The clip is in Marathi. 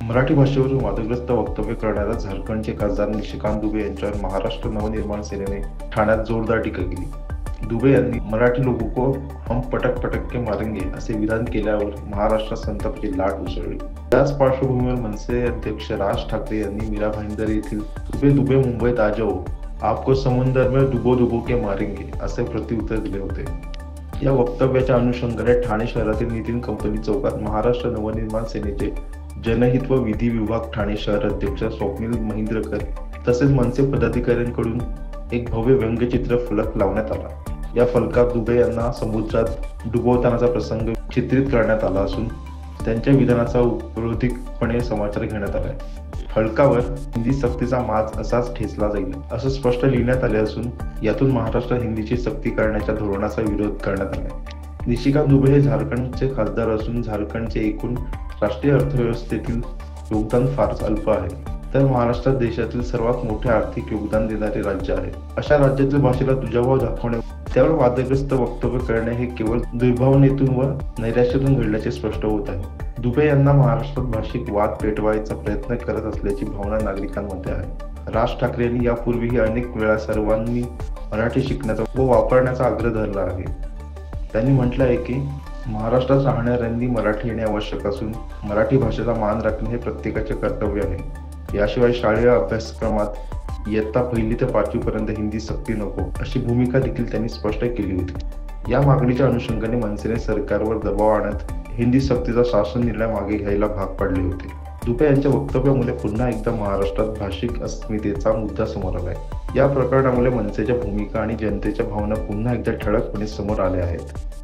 मराठी भाषेवरून वादग्रस्त वक्तव्य करणाऱ्या झारखंडचे खासदार निशिकांत दुबे यांच्यावर महाराष्ट्र नवनिर्माण सेनेने ठाण्यात जोरदार टीका केली. दुबे यांनी मराठी लोगों को हम पटक पटक के मारेंगे असे विधान केल्यावर महाराष्ट्रात संतापाची लाट उसळली. त्याच पार्श्वभूमीवर मनसे अध्यक्ष राज ठाकरे यांनी मीरा भाईंदर येथील दुबे दुबे मुंबईत आ जाओ, आपको समुंदर में डुबो डुबो के मारेंगे असे प्रत्युत्तर दिले होते. या वक्तव्याच्या अनुषंगाने ठाणे शहरातील नितीन कंपनी चौकात महाराष्ट्र नवनिर्माण सेनेचे जनहित व विधी विभाग ठाणे शहर अध्यक्ष स्वप्नील महिंद्रकर तसेच मनसे पदाधिकाऱ्यांकडून एक भव्य व्यंग्यचित्र फलक लावण्यात आला. या फलकात दुबे यांना समुद्रात डुबवतानाचा प्रसंग चित्रित करण्यात आला असून त्यांच्या विधानाचा उपरोधिकपणे समाचार घेण्यात आलाय. फलकावर हिंदी सक्तीचा माज असाच ठेचला जाईल असं स्पष्ट लिहिण्यात आले असून यातून महाराष्ट्रात हिंदीची सक्ती करण्याच्या धोरणाचा विरोध करण्यात आलाय. निशिकांत दुबे हे झारखंडचे खासदार असून झारखंडचे एकूण राष्ट्रीय अर्थव्यवस्थेतील योगदान फारच अल्प आहे, तर महाराष्ट्र देशातील सर्वात मोठे आर्थिक योगदान देणारे राज्य आहे. अशा राज्यातील भाषेला दुजाभाव दाखवणे, त्यावर वादग्रस्त वक्तव्य करणे हे केवळ दुर्भावनेतून व नैराश्यातून घडल्याचे स्पष्ट होत आहे. दुबे यांना महाराष्ट्रात भाषिक वाद पेटवायचा प्रयत्न करत असल्याची भावना नागरिकांमध्ये आहे. राज ठाकरे यांनी यापूर्वीही अनेक वेळा सर्वांनी मराठी शिकण्याचा व वापरण्याचा आग्रह धरला आहे. त्यांनी म्हटलं आहे की महाराष्ट्रात राहणाऱ्यांनी मराठी येणे आवश्यक असून मराठी भाषेचा मान राखणे हे प्रत्येकाचे कर्तव्य आहे. याशिवाय शालेय अभ्यासक्रमात इयत्ता 1ली ते 5वी पर्यंत हिंदी सक्ती नको अशी भूमिका देखील त्यांनी स्पष्ट केली होती. या मागणीच्या अनुषंगाने मनसेने सरकारवर दबाव आणत हिंदी सक्तीचा शासन निर्णय मागे घ्यायला भाग पाडले होते. दुबे यांच्या वक्तव्यामुळे पुन्हा एकदा महाराष्ट्रात भाषिक अस्मितेचा मुद्दा समोर आलाय. या प्रकरणामुळे मनसेच्या भूमिका आणि जनतेच्या भावना पुन्हा एकदा ठळकपणे समोर आल्या आहेत.